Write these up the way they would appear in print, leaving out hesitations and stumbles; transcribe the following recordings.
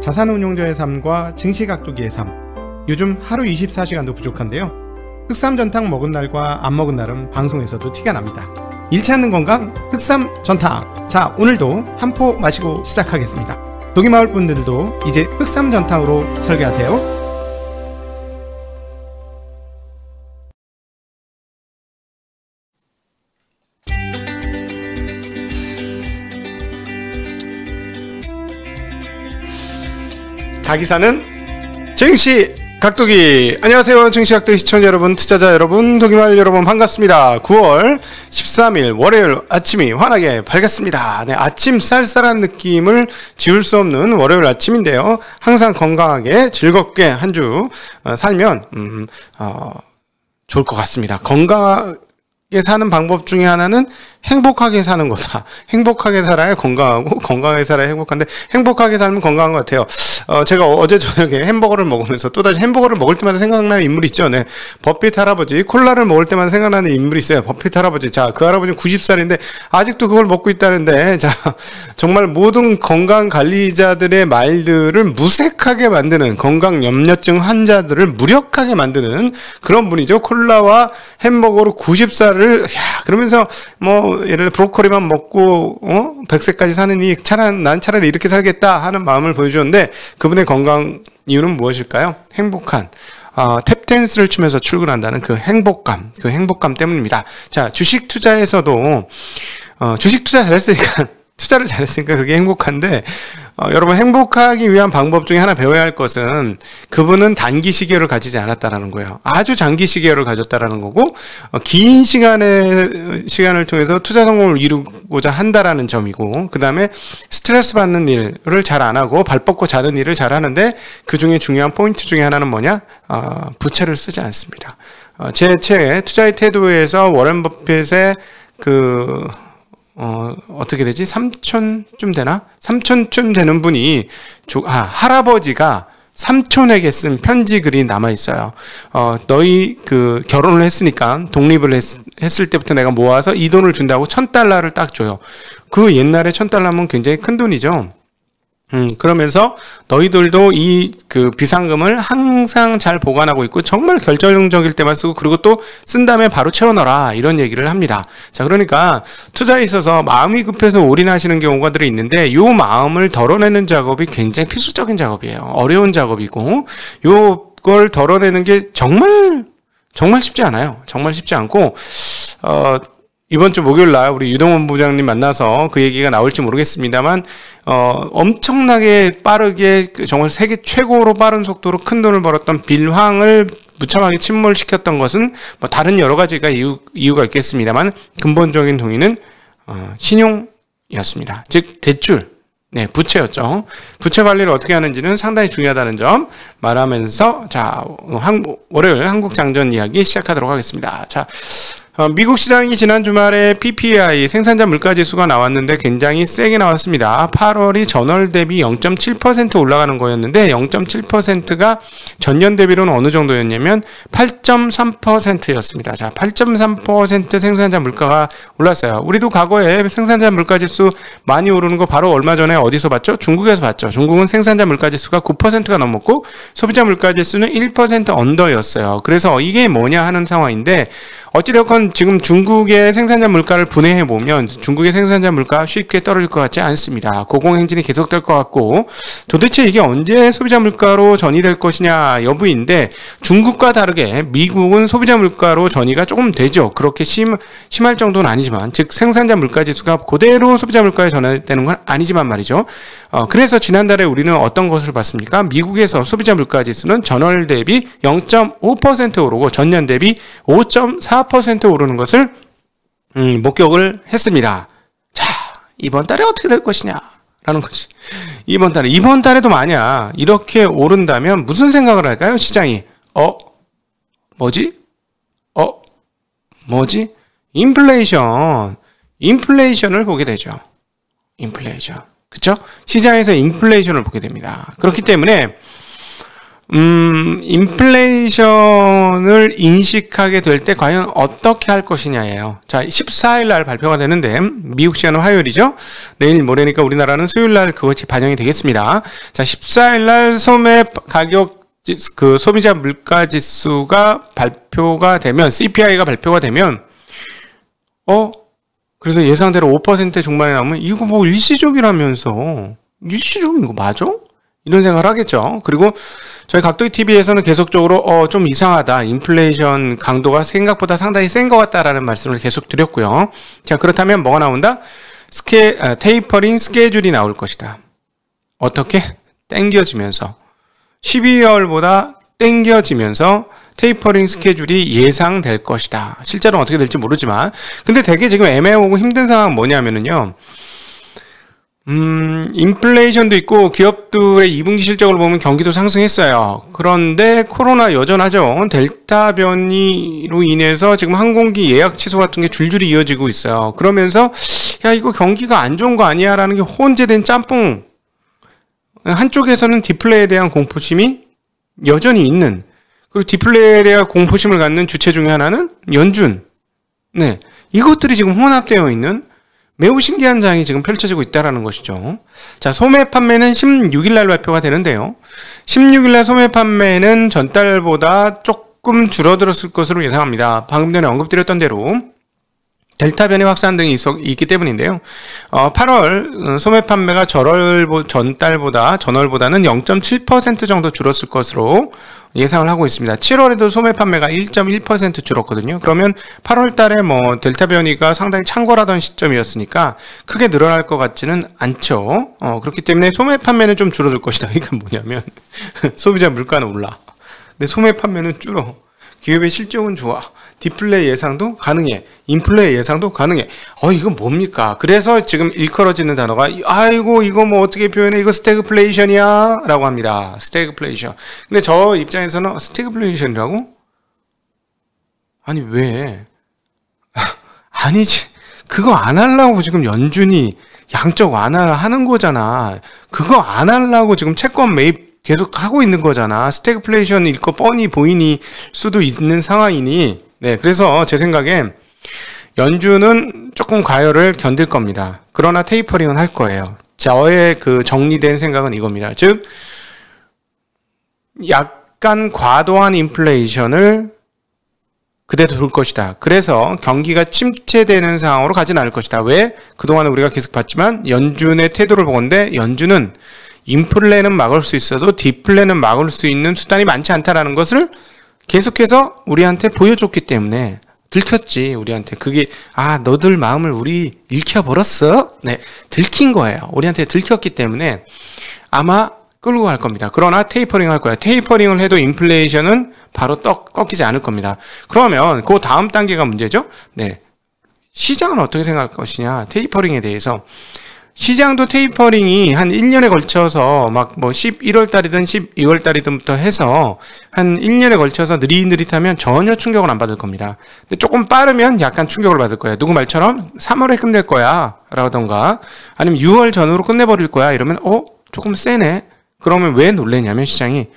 자산운용자의 삶과 증시각도기의 삶. 요즘 하루 24시간도 부족한데요. 흑삼전탕 먹은 날과 안 먹은 날은 방송에서도 티가 납니다. 잃지 않는 건강 흑삼전탕. 자, 오늘도 한 포 마시고 시작하겠습니다. 독이마을 분들도 이제 흑삼전탕으로 설계하세요. 자기사는 증시각도기. 안녕하세요, 증시각도기 시청자 여러분, 투자자 여러분, 독이마을 여러분, 반갑습니다. 9월 13일 월요일 아침이 환하게 밝았습니다. 네, 아침 쌀쌀한 느낌을 지울 수 없는 월요일 아침인데요, 항상 건강하게 즐겁게 한 주 살면 좋을 것 같습니다. 건강하게 사는 방법 중에 하나는 행복하게 사는 거다. 행복하게 살아야 건강하고, 건강하게 살아야 행복한데, 행복하게 살면 건강한 것 같아요. 제가 어제 저녁에 햄버거를 먹으면서 또다시 햄버거를 먹을 때마다 생각나는 인물이 있죠. 네. 버핏 할아버지, 콜라를 먹을 때마다 생각나는 인물이 있어요. 버핏 할아버지. 자, 그 할아버지는 90살인데 아직도 그걸 먹고 있다는데, 자, 정말 모든 건강 관리자들의 말들을 무색하게 만드는, 건강 염려증 환자들을 무력하게 만드는 그런 분이죠. 콜라와 햄버거로 90살을, 그러면서 예를 들어 브로콜리만 먹고 100세까지 사느니 난 차라리 이렇게 살겠다 하는 마음을 보여주는데, 그분의 건강 이유는 무엇일까요? 행복한 탭댄스를 추면서 출근한다는 그 행복감 때문입니다. 자, 주식 투자에서도 주식 투자 잘했으니까 투자를 잘했으니까 그게 행복한데, 여러분, 행복하기 위한 방법 중에 하나 배워야 할 것은, 그분은 단기 시계를 가지지 않았다라는 거예요. 아주 장기 시계를 가졌다라는 거고, 긴 시간을 통해서 투자 성공을 이루고자 한다라는 점이고, 그 다음에 스트레스 받는 일을 잘 안 하고 발 뻗고 자는 일을 잘 하는데, 그 중에 중요한 포인트 중에 하나는 뭐냐? 부채를 쓰지 않습니다. 제 책 투자의 태도에서 워렌 버핏의 어떻게 되지? 삼촌쯤 되나? 삼촌쯤 되는 분이, 할아버지가 삼촌에게 쓴 편지 글이 남아있어요. 너희 결혼을 했으니까, 독립을 했을 때부터 내가 모아서 이 돈을 준다고 $1000를 딱 줘요. 그 옛날에 $1000면 굉장히 큰 돈이죠. 그러면서 너희들도 이 비상금을 항상 잘 보관하고 있고, 정말 결정적일 때만 쓰고, 그리고 또 쓴 다음에 바로 채워넣어라, 이런 얘기를 합니다. 자, 그러니까 투자에 있어서 마음이 급해서 올인하시는 경우가 있는데, 이 마음을 덜어내는 작업이 굉장히 필수적인 작업이에요. 어려운 작업이고, 요걸 덜어내는 게 정말 쉽지 않아요. 정말 쉽지 않고, 이번 주 목요일 날 우리 유동원 부장님 만나서 그 얘기가 나올지 모르겠습니다만, 엄청나게 빠르게, 정말 세계 최고로 빠른 속도로 큰 돈을 벌었던 빌황을 무참하게 침몰시켰던 것은 다른 여러 가지가 이유가 있겠습니다만, 근본적인 동의는 신용이었습니다. 즉 대출, 네, 부채였죠. 부채 관리를 어떻게 하는지는 상당히 중요하다는 점 말하면서, 자, 월요일 한국 장전 이야기 시작하도록 하겠습니다. 자, 미국 시장이 지난 주말에 PPI 생산자 물가지수가 나왔는데 굉장히 세게 나왔습니다. 8월이 전월 대비 0.7% 올라가는 거였는데, 0.7%가 전년 대비로는 어느 정도였냐면 8.3%였습니다. 자, 8.3% 생산자 물가가 올랐어요. 우리도 과거에 생산자 물가지수 많이 오르는 거 바로 얼마 전에 어디서 봤죠? 중국에서 봤죠. 중국은 생산자 물가지수가 9%가 넘었고, 소비자 물가지수는 1% 언더였어요. 그래서 이게 뭐냐 하는 상황인데, 어찌되었건 지금 중국의 생산자 물가를 분해해보면 중국의 생산자 물가 쉽게 떨어질 것 같지 않습니다. 고공행진이 계속될 것 같고, 도대체 이게 언제 소비자 물가로 전이될 것이냐 여부인데, 중국과 다르게 미국은 소비자 물가로 전이가 조금 되죠. 그렇게 심할 정도는 아니지만, 즉 생산자 물가 지수가 그대로 소비자 물가에 전환되는 건 아니지만 말이죠. 그래서 지난달에 우리는 어떤 것을 봤습니까? 미국에서 소비자 물가 지수는 전월 대비 0.5% 오르고 전년 대비 5.4% 오르는 것을 목격을 했습니다. 자, 이번 달에 어떻게 될 것이냐 라는 것이, 이번 달에도 만약 이렇게 오른다면 무슨 생각을 할까요? 시장이 뭐지? 인플레이션을 보게 되죠. 인플레이션. 그쵸? 시장에서 인플레이션을 보게 됩니다. 그렇기 때문에 인플레이션을 인식하게 될 때 과연 어떻게 할 것이냐예요. 자, 14일 날 발표가 되는데 미국 시간은 화요일이죠. 내일 모레니까 우리나라는 수요일 날 그것이 반영이 되겠습니다. 자, 14일 날 소매 가격 그 소비자 물가 지수가 발표가 되면 CPI가 발표가 되면 그래서 예상대로 5% 중반에 나오면 이거 뭐 일시적이라면서 일시적인 거 맞아? 이런 생각을 하겠죠. 그리고 저희 각도기 TV에서는 계속적으로 좀 이상하다. 인플레이션 강도가 생각보다 상당히 센 것 같다라는 말씀을 계속 드렸고요. 자, 그렇다면 뭐가 나온다? 테이퍼링 스케줄이 나올 것이다. 어떻게? 땡겨지면서 12월보다 땡겨지면서 테이퍼링 스케줄이 예상될 것이다. 실제로 어떻게 될지 모르지만 근데 되게 지금 애매하고 힘든 상황은 뭐냐면은요. 인플레이션도 있고 기업들의 2분기 실적을 보면 경기도 상승했어요. 그런데 코로나 여전하죠. 델타 변이로 인해서 지금 항공기 예약 취소 같은 게 줄줄이 이어지고 있어요. 그러면서 야 이거 경기가 안 좋은 거 아니야 라는 게 혼재된 짬뽕. 한쪽에서는 디플레이에 대한 공포심이 여전히 있는, 그리고 디플레이에 대한 공포심을 갖는 주체 중에 하나는 연준. 네, 이것들이 지금 혼합되어 있는 매우 신기한 장이 지금 펼쳐지고 있다는 것이죠. 자, 소매 판매는 16일 날 발표가 되는데요. 16일 날 소매 판매는 전달보다 조금 줄어들었을 것으로 예상합니다. 방금 전에 언급드렸던 대로 델타 변이 확산 등이 있기 때문인데요. 8월 소매 판매가 전월보다는 0.7% 정도 줄었을 것으로 예상을 하고 있습니다. 7월에도 소매 판매가 1.1% 줄었거든요. 그러면 8월 달에 뭐 델타 변이가 상당히 창궐하던 시점이었으니까 크게 늘어날 것 같지는 않죠. 그렇기 때문에 소매 판매는 좀 줄어들 것이다. 이건 뭐냐면 소비자 물가는 올라. 근데 소매 판매는 줄어. 기업의 실적은 좋아. 디플레이 예상도 가능해. 인플레이 예상도 가능해. 이건 뭡니까? 그래서 지금 일컬어지는 단어가 아이고 이거 뭐 어떻게 표현해? 이거 스태그플레이션이야 라고 합니다. 스태그플레이션. 근데 저 입장에서는 스태그플레이션이라고? 아니 왜? 아니지. 그거 안 하려고 지금 연준이 양적 완화하는 거잖아. 그거 안 하려고 지금 채권 매입 계속 하고 있는 거잖아. 스태그플레이션일 거 뻔히 보이니 수도 있는 상황이니. 네, 그래서 제 생각엔 연준은 조금 과열을 견딜 겁니다. 그러나 테이퍼링은 할 거예요. 저의 그 정리된 생각은 이겁니다. 즉 약간 과도한 인플레이션을 그대로 둘 것이다. 그래서 경기가 침체되는 상황으로 가진 않을 것이다. 왜? 그동안 우리가 계속 봤지만 연준의 태도를 보건대 연준은 인플레는 막을 수 있어도 디플레는 막을 수 있는 수단이 많지 않다라는 것을 계속해서 우리한테 보여줬기 때문에 들켰지. 우리한테 그게 너들 마음을 우리 읽혀버렸어. 네, 들킨 거예요. 우리한테 들켰기 때문에 아마 끌고 갈 겁니다. 그러나 테이퍼링 할 거야. 테이퍼링을 해도 인플레이션은 바로 꺾이지 않을 겁니다. 그러면 그 다음 단계가 문제죠. 네, 시장은 어떻게 생각할 것이냐. 테이퍼링에 대해서 시장도 테이퍼링이 한 1년에 걸쳐서 막 뭐 11월 달이든 12월 달이든부터 해서 한 1년에 걸쳐서 느릿느릿하면 전혀 충격을 안 받을 겁니다. 근데 조금 빠르면 약간 충격을 받을 거예요. 누구 말처럼 3월에 끝낼 거야 라던가 아니면 6월 전후로 끝내버릴 거야 이러면 조금 세네. 그러면 왜 놀래냐면 시장이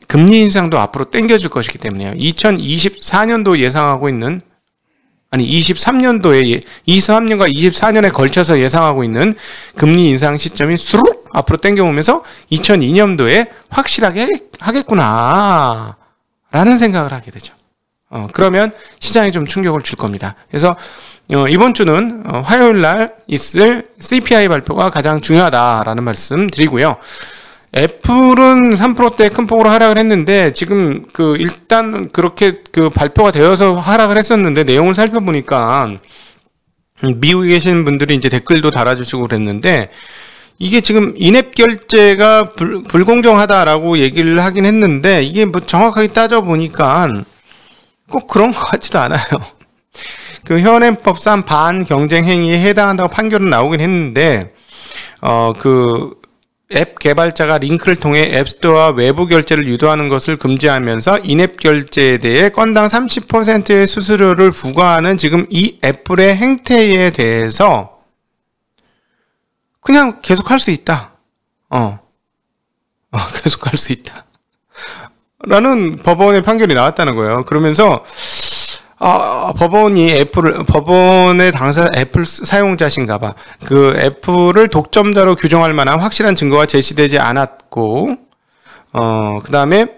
금리 인상도 앞으로 땡겨줄 것이기 때문에요. 2024년도 예상하고 있는 23년도에 23년과 24년에 걸쳐서 예상하고 있는 금리 인상 시점이 수룩 앞으로 땡겨오면서 2002년도에 확실하게 하겠구나 라는 생각을 하게 되죠. 그러면 시장이 좀 충격을 줄 겁니다. 그래서 이번 주는 화요일 날 있을 CPI 발표가 가장 중요하다라는 말씀 드리고요. 애플은 3%대 큰 폭으로 하락을 했는데 지금 일단 그렇게 발표가 되어서 하락을 했었는데 내용을 살펴보니까 미국에 계신 분들이 이제 댓글도 달아주시고 그랬는데 이게 지금 인앱 결제가 불공정하다라고 얘기를 하긴 했는데 이게 뭐 정확하게 따져보니까 꼭 그런 것 같지도 않아요. 현행법상 반경쟁 행위에 해당한다고 판결은 나오긴 했는데 앱 개발자가 링크를 통해 앱스토어와 외부 결제를 유도하는 것을 금지하면서 인앱 결제에 대해 건당 30%의 수수료를 부과하는 지금 이 애플의 행태에 대해서 그냥 계속 할 수 있다. 계속 할 수 있다. 라는 법원의 판결이 나왔다는 거예요. 그러면서 법원의 당사 애플 사용자신가 봐. 그 애플을 독점자로 규정할 만한 확실한 증거가 제시되지 않았고, 그 다음에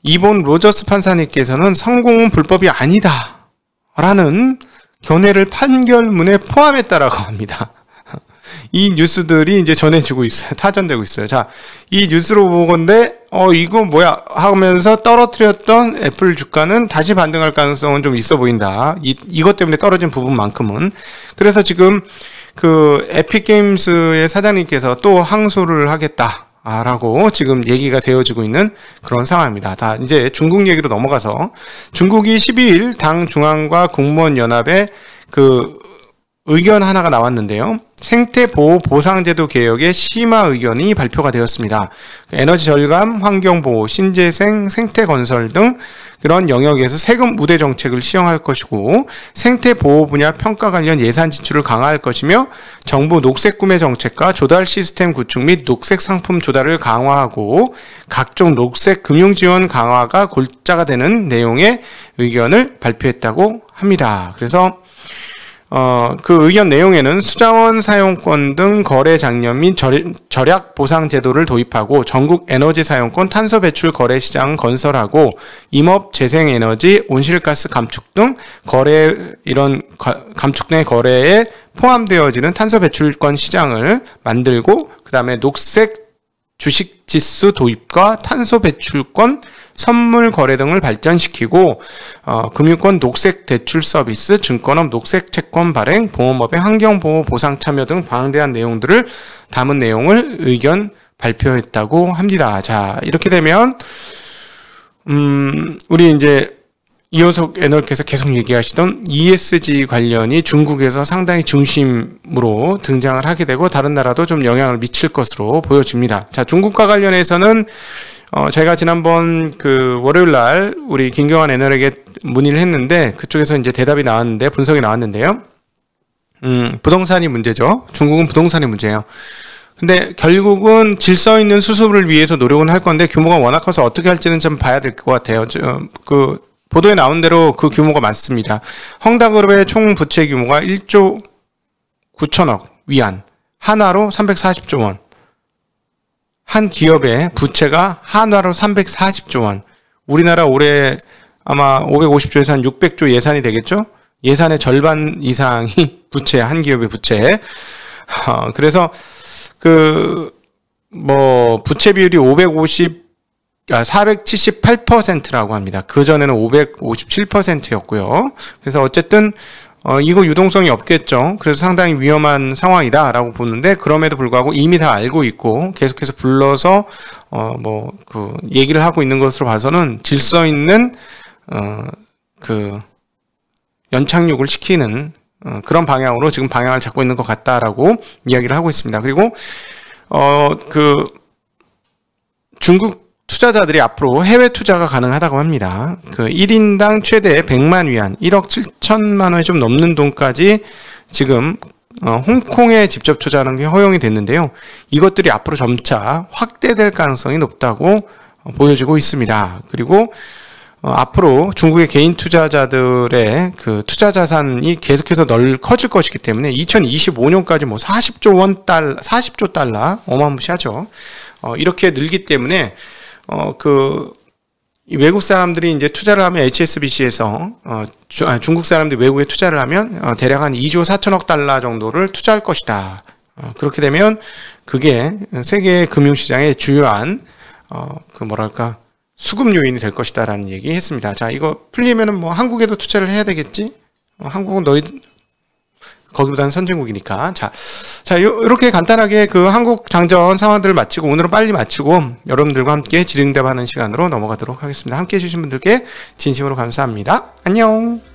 이본 로저스 판사님께서는 성공은 불법이 아니다 라는 견해를 판결문에 포함했다라고 합니다. 이 뉴스들이 이제 전해지고 있어요. 타전되고 있어요. 자, 이 뉴스로 보건데, 이거 뭐야? 하면서 떨어뜨렸던 애플 주가는 다시 반등할 가능성은 좀 있어 보인다. 이것 때문에 떨어진 부분만큼은. 그래서 지금 그 에픽게임스의 사장님께서 또 항소를 하겠다. 라고 지금 얘기가 되어지고 있는 그런 상황입니다. 다 이제 중국 얘기로 넘어가서 중국이 12일 당 중앙과 공무원 연합의 그 의견 하나가 나왔는데요. 생태보호 보상제도 개혁의 심화 의견이 발표가 되었습니다. 에너지 절감, 환경보호, 신재생, 생태건설 등 그런 영역에서 세금 우대 정책을 시행할 것이고 생태보호 분야 평가 관련 예산 지출을 강화할 것이며 정부 녹색 구매 정책과 조달 시스템 구축 및 녹색 상품 조달을 강화하고 각종 녹색 금융 지원 강화가 골자가 되는 내용의 의견을 발표했다고 합니다. 그래서 그 의견 내용에는 수자원 사용권 등 거래 장려 및 절약 보상 제도를 도입하고 전국 에너지 사용권 탄소 배출 거래 시장 건설하고 임업 재생에너지 온실가스 감축 등 거래 이런 감축된 거래에 포함되어지는 탄소 배출권 시장을 만들고 그다음에 녹색 주식 지수 도입과 탄소 배출권 선물 거래 등을 발전시키고 금융권 녹색 대출 서비스, 증권업 녹색 채권 발행, 보험업의 환경보호 보상 참여 등 방대한 내용들을 담은 내용을 의견 발표했다고 합니다. 자, 이렇게 되면 우리 이제 이호석 애널께서 계속 얘기하시던 ESG 관련이 중국에서 상당히 중심으로 등장을 하게 되고 다른 나라도 좀 영향을 미칠 것으로 보여집니다. 자, 중국과 관련해서는 제가 지난번 그 월요일 날 우리 김경환 애널에게 문의를 했는데 그쪽에서 이제 대답이 나왔는데 분석이 나왔는데요. 부동산이 문제죠. 중국은 부동산이 문제예요. 근데 결국은 질서 있는 수습을 위해서 노력은 할 건데 규모가 워낙 커서 어떻게 할지는 좀 봐야 될 것 같아요. 그 보도에 나온 대로 그 규모가 많습니다. 헝다그룹의 총 부채 규모가 1조 9천억 위안, 한화로 340조 원. 한 기업의 부채가 한화로 340조 원. 우리나라 올해 아마 550조에서 한 600조 예산이 되겠죠? 예산의 절반 이상이 부채, 한 기업의 부채. 그래서 부채 비율이 478%라고 합니다. 그전에는 557%였고요. 그래서 어쨌든 이거 유동성이 없겠죠. 그래서 상당히 위험한 상황이다라고 보는데 그럼에도 불구하고 이미 다 알고 있고 계속해서 불러서 얘기를 하고 있는 것으로 봐서는 질서 있는 연착륙을 시키는 그런 방향으로 지금 방향을 잡고 있는 것 같다라고 이야기를 하고 있습니다. 그리고 중국 투자자들이 앞으로 해외 투자가 가능하다고 합니다. 1인당 최대 100만 위안, 1억 7천만 원이 좀 넘는 돈까지 지금 홍콩에 직접 투자하는 게 허용이 됐는데요. 이것들이 앞으로 점차 확대될 가능성이 높다고 보여지고 있습니다. 그리고 앞으로 중국의 개인 투자자들의 그 투자 자산이 계속해서 커질 것이기 때문에 2025년까지 40조 달러 어마무시하죠. 이렇게 늘기 때문에 외국 사람들이 이제 투자를 하면 HSBC에서 중국 사람들이 외국에 투자를 하면 대략 한 2조 4천억 달러 정도를 투자할 것이다. 그렇게 되면 그게 세계 금융시장의 주요한 수급 요인이 될 것이다라는 얘기 했습니다. 자, 이거 풀리면은 한국에도 투자를 해야 되겠지? 한국은 거기보다는 선진국이니까. 자, 이렇게 간단하게 한국 장전 상황들을 마치고 오늘은 빨리 마치고 여러분들과 함께 질의응답하는 시간으로 넘어가도록 하겠습니다. 함께 해주신 분들께 진심으로 감사합니다. 안녕.